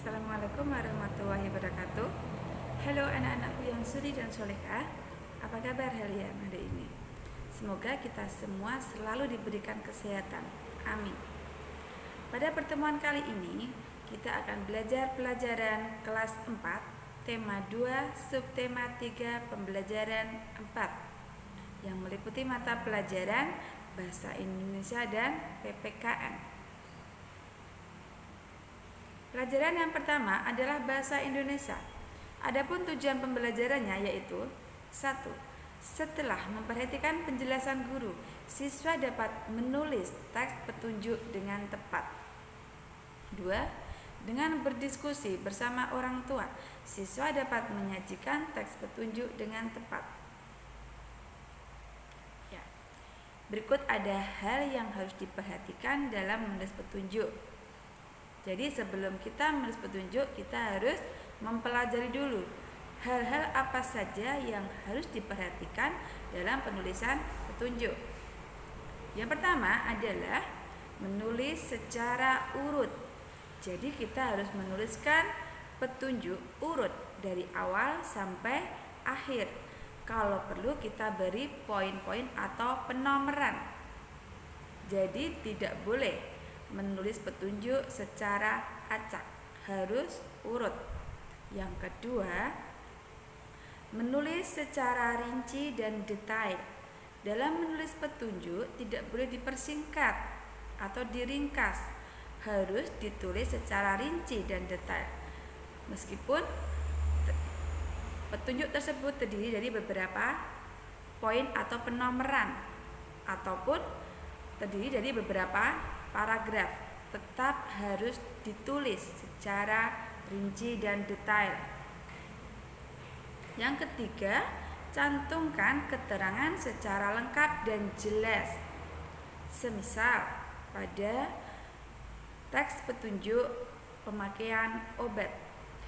Assalamualaikum warahmatullahi wabarakatuh. Halo anak-anakku yang sudi dan solehah. Apa kabar kalian hari ini? Semoga kita semua selalu diberikan kesehatan. Amin. Pada pertemuan kali ini, kita akan belajar pelajaran kelas 4, tema 2, subtema 3, pembelajaran 4, yang meliputi mata pelajaran Bahasa Indonesia dan PPKN. Pelajaran yang pertama adalah Bahasa Indonesia. Adapun tujuan pembelajarannya yaitu 1. Setelah memperhatikan penjelasan guru, siswa dapat menulis teks petunjuk dengan tepat. 2. Dengan berdiskusi bersama orang tua, siswa dapat menyajikan teks petunjuk dengan tepat. Berikut ada hal yang harus diperhatikan dalam menulis petunjuk. Jadi sebelum kita menulis petunjuk, kita harus mempelajari dulu hal-hal apa saja yang harus diperhatikan dalam penulisan petunjuk. Yang pertama adalah menulis secara urut. Jadi kita harus menuliskan petunjuk urut dari awal sampai akhir. Kalau perlu kita beri poin-poin atau penomoran. Jadi tidak boleh menulis petunjuk secara acak, harus urut. Yang kedua, menulis secara rinci dan detail. Dalam menulis petunjuk tidak boleh dipersingkat atau diringkas, harus ditulis secara rinci dan detail. Meskipun petunjuk tersebut terdiri dari beberapa poin atau penomoran ataupun terdiri dari beberapa paragraf, tetap harus ditulis secara rinci dan detail. Yang ketiga, cantumkan keterangan secara lengkap dan jelas. Semisal pada teks petunjuk pemakaian obat,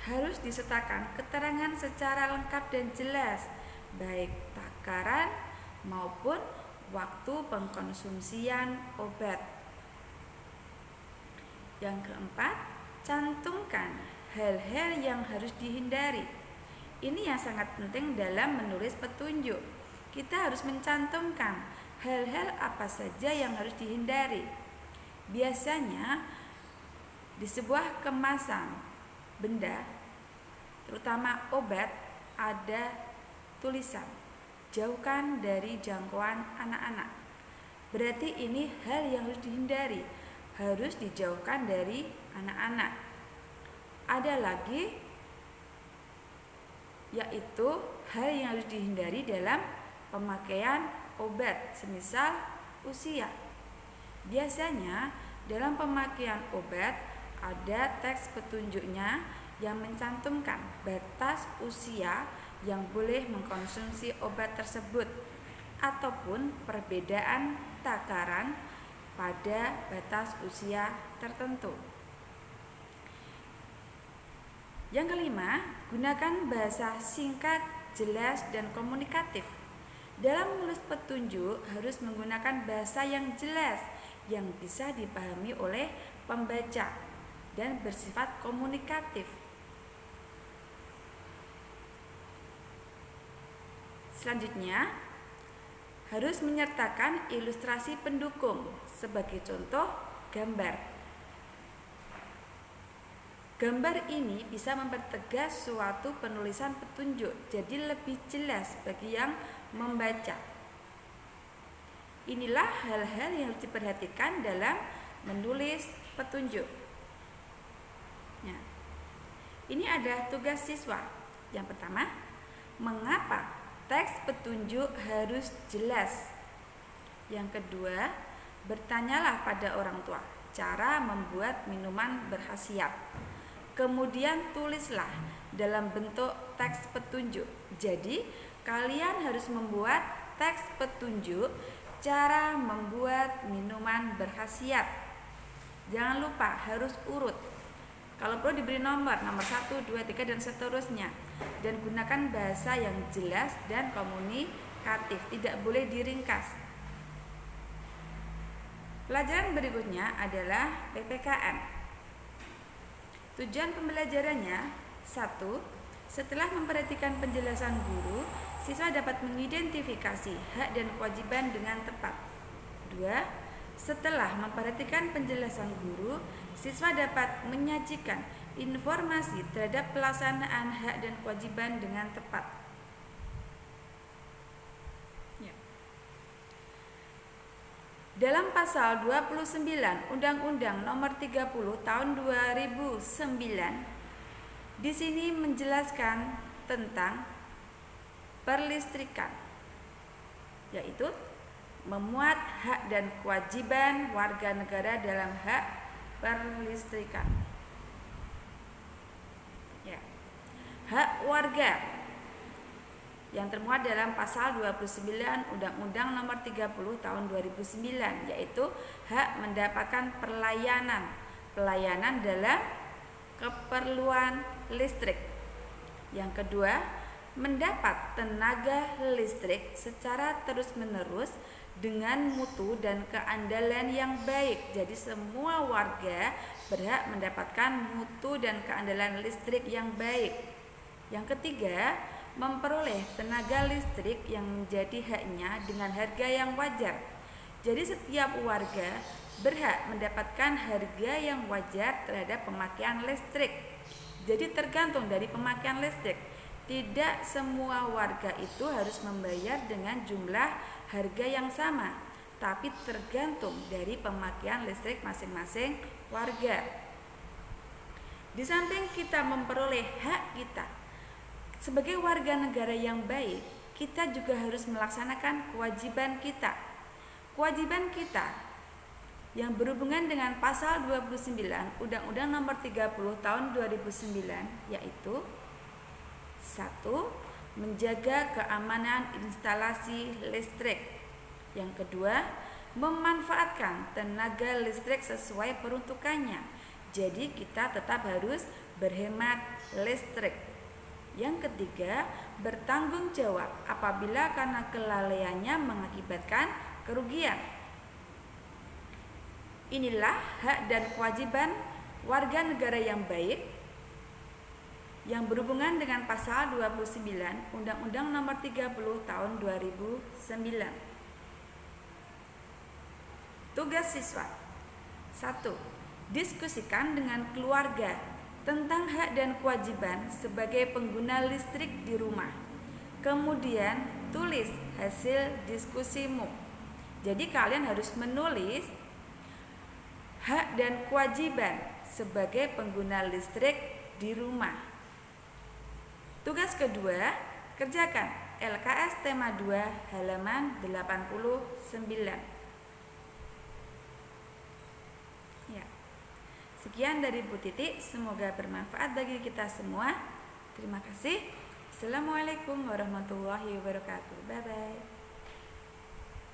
harus disertakan keterangan secara lengkap dan jelas, baik takaran maupun waktu pengkonsumsian obat. Yang keempat, cantumkan hal-hal yang harus dihindari. Ini yang sangat penting dalam menulis petunjuk. Kita harus mencantumkan hal-hal apa saja yang harus dihindari. Biasanya di sebuah kemasan benda, terutama obat, ada tulisan jauhkan dari jangkauan anak-anak. Berarti ini hal yang harus dihindari, harus dijauhkan dari anak-anak. Ada lagi yaitu hal yang harus dihindari dalam pemakaian obat, semisal usia. Biasanya dalam pemakaian obat ada teks petunjuknya yang mencantumkan batas usia yang boleh mengkonsumsi obat tersebut ataupun perbedaan takaran pada batas usia tertentu. Yang kelima, gunakan bahasa singkat, jelas, dan komunikatif. Dalam menulis petunjuk harus menggunakan bahasa yang jelas, yang bisa dipahami oleh pembaca dan bersifat komunikatif. Selanjutnya, harus menyertakan ilustrasi pendukung, sebagai contoh gambar. Gambar ini bisa mempertegas suatu penulisan petunjuk, jadi lebih jelas bagi yang membaca. Inilah hal-hal yang harus diperhatikan dalam menulis petunjuk. Ini adalah tugas siswa. Yang pertama, mengapa teks petunjuk harus jelas. Yang kedua, bertanyalah pada orang tua cara membuat minuman berkhasiat. Kemudian tulislah dalam bentuk teks petunjuk. Jadi, kalian harus membuat teks petunjuk cara membuat minuman berkhasiat. Jangan lupa harus urut. Kalau perlu diberi nomor 1, 2, 3 dan seterusnya. Dan gunakan bahasa yang jelas dan komunikatif, tidak boleh diringkas. Pelajaran berikutnya adalah PPKN. Tujuan pembelajarannya: 1. Setelah memperhatikan penjelasan guru, siswa dapat mengidentifikasi hak dan kewajiban dengan tepat. 2. Setelah memperhatikan penjelasan guru, siswa dapat menyajikan informasi terhadap pelaksanaan hak dan kewajiban dengan tepat. Dalam pasal 29 Undang-Undang Nomor 30 Tahun 2009, di sini menjelaskan tentang perlistrikan, yaitu memuat hak dan kewajiban warga negara dalam hak perlistrikan. Hak warga yang termuat dalam pasal 29 Undang-Undang Nomor 30 Tahun 2009, yaitu hak mendapatkan pelayanan dalam keperluan listrik. Yang kedua, mendapat tenaga listrik secara terus-menerus dengan mutu dan keandalan yang baik. Jadi semua warga berhak mendapatkan mutu dan keandalan listrik yang baik. Yang ketiga, memperoleh tenaga listrik yang menjadi haknya dengan harga yang wajar. Jadi setiap warga berhak mendapatkan harga yang wajar terhadap pemakaian listrik. Jadi tergantung dari pemakaian listrik. Tidak semua warga itu harus membayar dengan jumlah harga yang sama, tapi tergantung dari pemakaian listrik masing-masing warga. Di samping kita memperoleh hak kita sebagai warga negara yang baik, kita juga harus melaksanakan kewajiban kita. Kewajiban kita yang berhubungan dengan pasal 29 Undang-Undang Nomor 30 Tahun 2009, yaitu 1. Menjaga keamanan instalasi listrik. Yang kedua, memanfaatkan tenaga listrik sesuai peruntukannya. Jadi kita tetap harus berhemat listrik. Yang ketiga, bertanggung jawab apabila karena kelalaiannya mengakibatkan kerugian. Inilah hak dan kewajiban warga negara yang baik yang berhubungan dengan pasal 29 Undang-Undang Nomor 30 Tahun 2009. Tugas siswa: 1. Diskusikan dengan keluarga tentang hak dan kewajiban sebagai pengguna listrik di rumah. Kemudian tulis hasil diskusimu. Jadi kalian harus menulis hak dan kewajiban sebagai pengguna listrik di rumah. Tugas kedua, kerjakan LKS tema 2 halaman 89. Sekian dari Bu Titi, semoga bermanfaat bagi kita semua. Terima kasih. Assalamualaikum warahmatullahi wabarakatuh. Bye-bye.